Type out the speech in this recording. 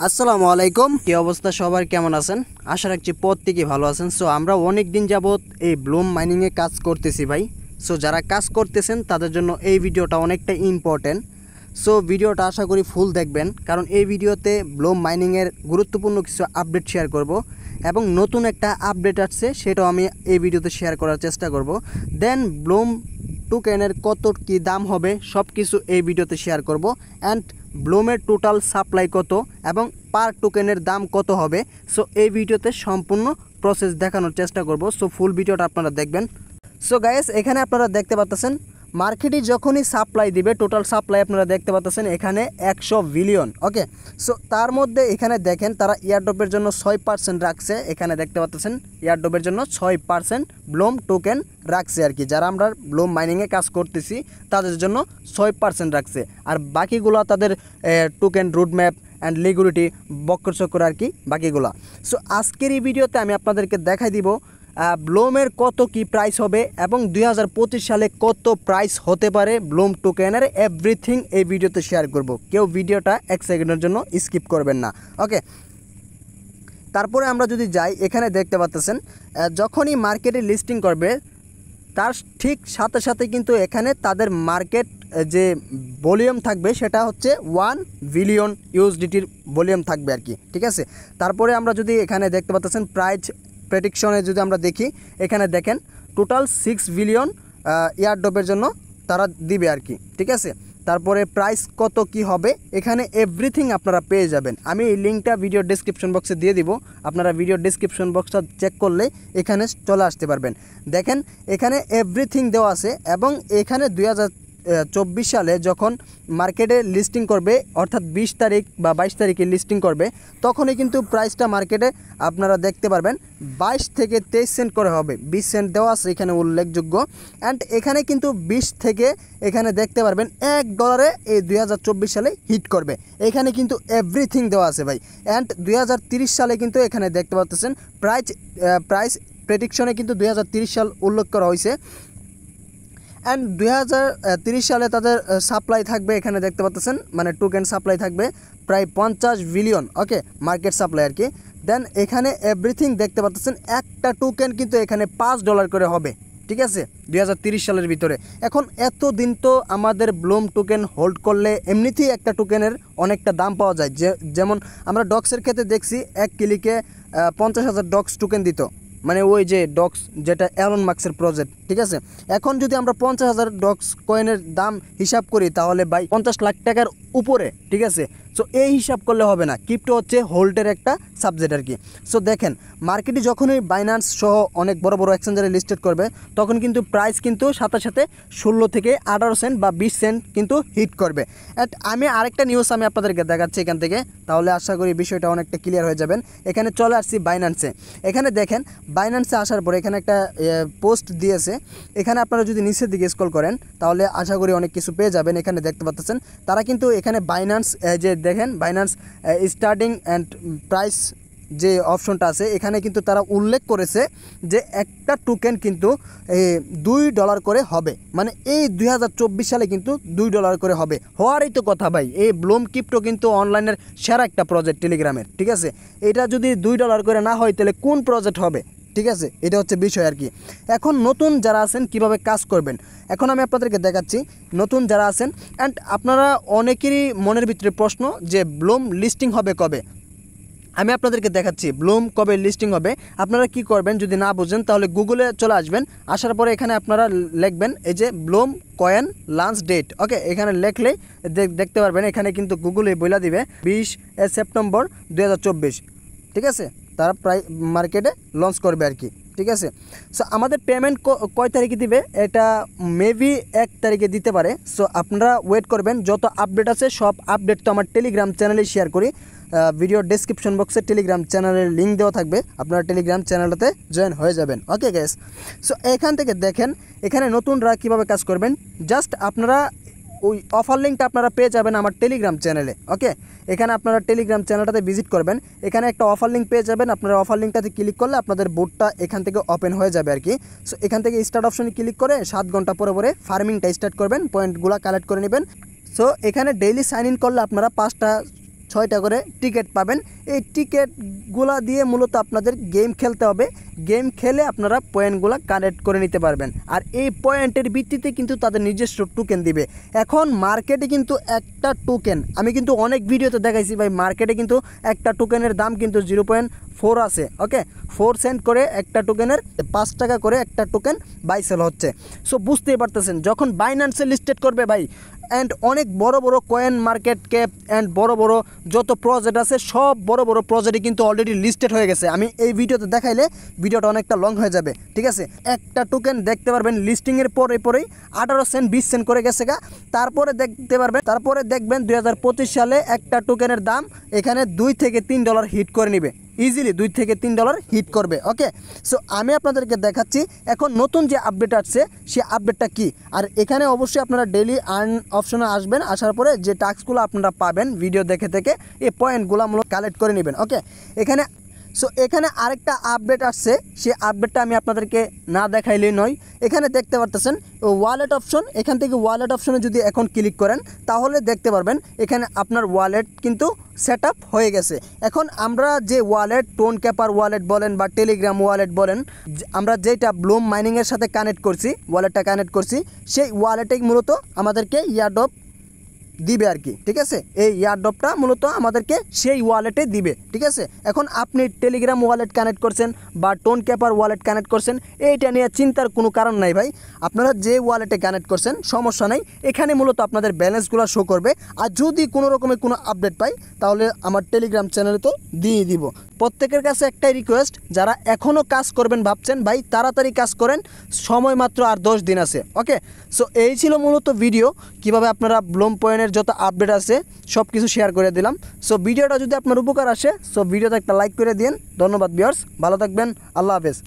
আসসালামু আলাইকুম। কি অবস্থা সবার, কেমন আছেন? আশা রাখছি প্রত্যেকেই ভালো আছেন। সো আমরা অনেক দিন যাবত এই ব্লুম মাইনিংয়ে কাজ করতেছি ভাই। সো যারা কাজ করতেছেন তাদের জন্য এই ভিডিওটা অনেকটা ইম্পর্টেন্ট। সো ভিডিওটা আশা করি ফুল দেখবেন, কারণ এই ভিডিওতে ব্লুম মাইনিংয়ের গুরুত্বপূর্ণ কিছু আপডেট শেয়ার করব এবং নতুন একটা আপডেট আসছে সেটাও আমি এই ভিডিওতে শেয়ার করার চেষ্টা করব। দেন ব্লুম টোকেনের কত কি দাম হবে সব কিছু এই ভিডিওতে শেয়ার করব। অ্যান্ড ব্লুমের টোটাল সাপ্লাই কত এবং পার টোকেনের দাম কত হবে, সো এই ভিডিওতে সম্পূর্ণ প্রসেস দেখানোর চেষ্টা করব। সো ফুল ভিডিওটা আপনারা দেখবেন। সো গাইস, এখানে আপনারা দেখতে পাচ্ছেন মার্কেটে যখনই সাপ্লাই দিবে, টোটাল সাপ্লাই আপনারা দেখতে পাচ্ছেন এখানে 100 বিলিয়ন। ওকে, সো তার মধ্যে এখানে দেখেন তারা ইয়ারড্রপের জন্য 6% রাখছে। এখানে দেখতে পাচ্ছেন ইয়ারড্রপের জন্য 6% ব্লুম টোকেন রাখছে আর কি। যারা আমরা ব্লুম মাইনিংয়ে কাজ করতেছি তাদের জন্য 6% রাখছে, আর বাকিগুলো তাদের টোকেন রুটম্যাপ অ্যান্ড লিকুইডিটি বক্কর আর কি বাকিগুলো। সো আজকের এই ভিডিওতে আমি আপনাদেরকে দেখাই দিব ব্লুমের কত কি প্রাইস হবে এবং 2025 সালে কত প্রাইস হতে পারে ব্লুম টোকেনের, এভরিথিং এই ভিডিওতে শেয়ার করব। কেউ ভিডিওটা 1 সেকেন্ডের জন্য স্কিপ করবেন না। ওকে, তারপরে আমরা যদি যাই, এখানে দেখতে পাচ্ছেন যখনই মার্কেটে লিস্টিং করবে তার ঠিক সাথে সাথে কিন্তু এখানে তাদের মার্কেট যে ভলিউম থাকবে সেটা হচ্ছে 1 বিলিয়ন ইউএসডিটির ভলিউম থাকবে আর কি। ঠিক আছে, তারপরে আমরা যদি এখানে দেখতে পাচ্ছেন প্রাইস প্রেডিকশনে যদি আমরা দেখি, এখানে দেখেন টোটাল 6 বিলিয়ন ইয়ারড্রপের জন্য তারা দিবে আর কি। ঠিক আছে, তারপরে প্রাইস কত কি হবে এখানে এভরিথিং আপনারা পেয়ে যাবেন। আমি এই লিঙ্কটা ভিডিও ডেসক্রিপশন বক্সে দিয়ে দিব, আপনারা ভিডিও ডেসক্রিপশন বক্সটা চেক করলে এখানে চলে আসতে পারবেন। দেখেন এখানে এভরিথিং দেওয়া আছে এবং এখানে 2024 সালে যখন মার্কেটে লিস্টিং করবে, অর্থাৎ 20 তারিখ বা 22 তারিখে লিস্টিং করবে, তখনই কিন্তু প্রাইসটা মার্কেটে আপনারা দেখতে পারবেন 22 থেকে 23 সেন্ট করে হবে। 20 সেন্ট দেওয়া আছে এখানে উল্লেখযোগ্য। অ্যান্ড এখানে কিন্তু 20 থেকে এখানে দেখতে পারবেন $1 এই 2024 সালে হিট করবে। এখানে কিন্তু এভরিথিং দেওয়া আছে ভাই। অ্যান্ড 2030 সালে কিন্তু এখানে দেখতে পাচ্ছেন প্রাইস প্রেডিকশনে কিন্তু 2030 সাল উল্লেখ করা হয়েছে। অ্যান্ড 2030 সালে তাদের সাপ্লাই থাকবে, এখানে দেখতে পাচ্ছেন মানে টোকেন সাপ্লাই থাকবে প্রায় 50 বিলিয়ন। ওকে, মার্কেট সাপ্লাই আর কি। দেন এখানে এভরিথিং দেখতে পাচ্ছেন একটা টোকেন কিন্তু এখানে $5 করে হবে। ঠিক আছে, 2030 সালের ভিতরে। এখন এত দিন তো আমাদের ব্লুম টোকেন হোল্ড করলে এমনিতেই একটা টোকেনের অনেকটা দাম পাওয়া যায়। যেমন আমরা ডক্সের ক্ষেত্রে দেখছি 1 ক্লিকে 50,000 ডক্স টোকেন দিত, মানে ওই যে ডক্স যেটা এলন মাস্কের প্রজেক্ট। ঠিক আছে, এখন যদি আমরা 50,000 ডক্স কয়েনের দাম হিসাব করি তাহলে ভাই 50 লাখ টাকার উপরে। ঠিক আছে, সো এই হিসাব করলে হবে না, ক্রিপ্টো হচ্ছে হোল্ডের একটা সাবজেক্ট আর কি। সো দেখেন মার্কেটে যখনই বাইন্যান্স সহ অনেক বড় বড় এক্সচেঞ্জারে লিস্টেড করবে তখন কিন্তু প্রাইস কিন্তু সাথে সাথে 16 থেকে 18 সেন্ট বা 20 সেন্ট কিন্তু হিট করবে। আমি আরেকটা নিউজ আমি আপনাদেরকে দেখাচ্ছি এখান থেকে, তাহলে আশা করি বিষয়টা অনেকটা ক্লিয়ার হয়ে যাবেন। এখানে চলে আসছি বাইন্যান্সে। এখানে দেখেন বাইন্যান্সে আসার পরে এখানে একটা পোস্ট দিয়েছে। এখানে আপনারা যদি নিচের দিকে স্ক্রল করেন তাহলে আশা করি অনেক কিছু পেয়ে যাবেন। এখানে দেখতে পাচ্ছেন তারা কিন্তু এখানে বাইন্যান্স যে দেখেন বাইন্যান্স স্টার্টিং অ্যান্ড প্রাইস যে অপশনটা আছে এখানে কিন্তু তারা উল্লেখ করেছে যে একটা টোকেন কিন্তু $2 করে হবে, মানে এই 2024 সালে কিন্তু $2 করে হবে। হওয়ারই তো কথা ভাই। এই ব্লুম ক্রিপ্টো কিন্তু অনলাইনের সেরা একটা প্রজেক্ট টেলিগ্রামের। ঠিক আছে, এটা যদি $2 করে না হয় তাহলে কোন প্রজেক্ট হবে? ঠিক আছে, এটা হচ্ছে বিষয় আর কি। এখন নতুন যারা আছেন কিভাবে কাজ করবেন এখন আমি আপনাদেরকে দেখাচ্ছি। নতুন যারা আছেন অ্যান্ড আপনারা অনেকেরই মনের ভিতরে প্রশ্ন যে ব্লুম লিস্টিং হবে কবে। আমি আপনাদেরকে দেখাচ্ছি ব্লুম কবে লিস্টিং হবে। আপনারা কি করবেন যদি না বুঝেন তাহলে গুগলে চলে আসবেন। আসার পরে এখানে আপনারা লিখবেন এই যে ব্লুম কয়েন লঞ্চ ডেট। ওকে, এখানে লিখলেই দেখতে পারবেন এখানে কিন্তু গুগলে বলে দিবে 20 সেপ্টেম্বর 2024। ঠিক আছে, তারা প্রায় মার্কেটে লঞ্চ করবে আর কি। ঠিক আছে, সো আমাদের পেমেন্ট কয় তারিখে দিবে এটা মেবি 1 তারিখে দিতে পারে। সো আপনারা ওয়েট করবেন। যত আপডেট আছে সব আপডেট তো আমার টেলিগ্রাম চ্যানেলে শেয়ার করি। ভিডিও ডেসক্রিপশন বক্সে টেলিগ্রাম চ্যানেলের লিঙ্ক দেওয়া থাকবে, আপনারা টেলিগ্রাম চ্যানেলটাতে জয়েন হয়ে যাবেন। ওকে গাইস, সো এখান থেকে দেখেন এখানে নতুনরা কীভাবে কাজ করবেন। জাস্ট আপনারা ওই অফার লিঙ্কটা আপনারা পেয়ে যাবেন আমার টেলিগ্রাম চ্যানেলে। ওকে, এখানে আপনারা টেলিগ্রাম চ্যানেলটাতে ভিজিট করবেন, এখানে একটা অফার লিঙ্ক পেয়ে যাবেন। আপনারা অফার লিঙ্কটাতে ক্লিক করলে আপনাদের বোর্ডটা এখান থেকে ওপেন হয়ে যাবে আর কি। সো এখান থেকে স্টার্ট অপশনে ক্লিক করে 7 ঘন্টা পরে পরে ফার্মিংটা স্টার্ট করবেন, পয়েন্টগুলো কালেক্ট করে নেবেন। সো এখানে ডেইলি সাইন ইন করলে আপনারা 5টা 6টা করে টিকিট পাবেন। এই টিকিটগুলা দিয়ে মূলত আপনাদের গেম খেলতে হবে। গেম খেলে আপনারা পয়েন্টগুলো কালেক্ট করে নিতে পারবেন। আর এই পয়েন্টের ভিত্তিতে কিন্তু তাদের নিজস্ব টোকেন দিবে। এখন মার্কেটে কিন্তু একটা টোকেন, আমি কিন্তু অনেক ভিডিওতে দেখাইছি ভাই, মার্কেটে কিন্তু একটা টোকেনের দাম কিন্তু 0.4 আছে। ওকে, 4 সেন্ট করে একটা টোকেনের, 5 টাকা করে একটা টোকেন বাই সেল হচ্ছে। সো বুঝতেই পারতেছেন, যখন বাইন্যান্সে লিস্টেড করবে ভাই, অ্যান্ড অনেক বড় বড় কয়েন মার্কেট ক্যাপ অ্যান্ড বড় বড় যত প্রজেক্ট আছে সব বড় বড় প্রজেক্টে কিন্তু অলরেডি লিস্টেড হয়ে গেছে। আমি এই ভিডিওতে দেখাইলে ভিডিওটা অনেকটা লং হয়ে যাবে, ঠিক আছে। একটা টোকেন দেখতে পারবেন লিস্টিংয়ের পরেই 18 সেন্ট 20 সেন্ট করে গেছে গা। তারপরে দেখবেন 2025 সালে একটা টোকেনের দাম এখানে $2 থেকে $3 হিট করে নেবে, ইজিলি $2 থেকে $3 হিট করবে। ওকে, সো আমি আপনাদেরকে দেখাচ্ছি এখন নতুন যে আপডেট আসছে সে আপডেটটা কি। আর এখানে অবশ্যই আপনারা ডেইলি আর্ন অপশনে আসবেন, আসার পরে যে টাস্কগুলো আপনারা পাবেন ভিডিও দেখে এই পয়েন্টগুলো মূলত কালেক্ট করে নেবেন। ওকে, এখানে আরেকটা আপডেট আসছে, সেই আপডেটটা আমি আপনাদেরকে না দেখাইলেই নয়। এখানে দেখতে পারতেছেন ওয়ালেট অপশন, এখান থেকে ওয়ালেট অপশনে যদি এখন ক্লিক করেন তাহলে দেখতে পারবেন এখানে আপনার ওয়ালেট কিন্তু সেট আপ হয়ে গেছে। এখন আমরা যে ওয়ালেট, টোন ক্যাপার ওয়ালেট বলেন বা টেলিগ্রাম ওয়ালেট বলেন, আমরা যেটা ব্লুম মাইনিংয়ের সাথে কানেক্ট করছি, ওয়ালেটটা কানেক্ট করছি, সেই ওয়ালেটেই মূলত আমাদেরকে ইয়ারড্রপ দিবে আর কি, ঠিক আছে। এই ইয়ারড্রপটা মূলত আমাদেরকে সেই ওয়ালেটে দিবে, ঠিক আছে। এখন আপনি টেলিগ্রাম ওয়ালেট কানেক্ট করছেন বা টোন ক্যাপার ওয়ালেট কানেক্ট করছেন, এইটা নিয়ে চিন্তার কোনো কারণ নাই ভাই। আপনারা যে ওয়ালেটে কানেক্ট করছেন সমস্যা নাই, এখানে মূলত আপনাদের ব্যালেন্সগুলো শো করবে। আর যদি কোনো রকমের কোনো আপডেট পাই তাহলে আমার টেলিগ্রাম চ্যানেলে তো দিয়ে দিব। প্রত্যেকের কাছে একটাই রিকোয়েস্ট, যারা এখনও কাজ করবেন ভাবছেন ভাই তাড়াতাড়ি কাজ করেন, সময় মাত্র আর 10 দিন আছে। ওকে, সো এই ছিল মূলত ভিডিও, কিভাবে আপনারা ব্লুম পয়েন্টের যত আপডেট আছে সব কিছু শেয়ার করে দিলাম। সো ভিডিওটা যদি আপনার উপকার আসে সো ভিডিওতে একটা লাইক করে দিন। ধন্যবাদ ভিউয়ার্স, ভালো থাকবেন, আল্লাহ হাফেজ।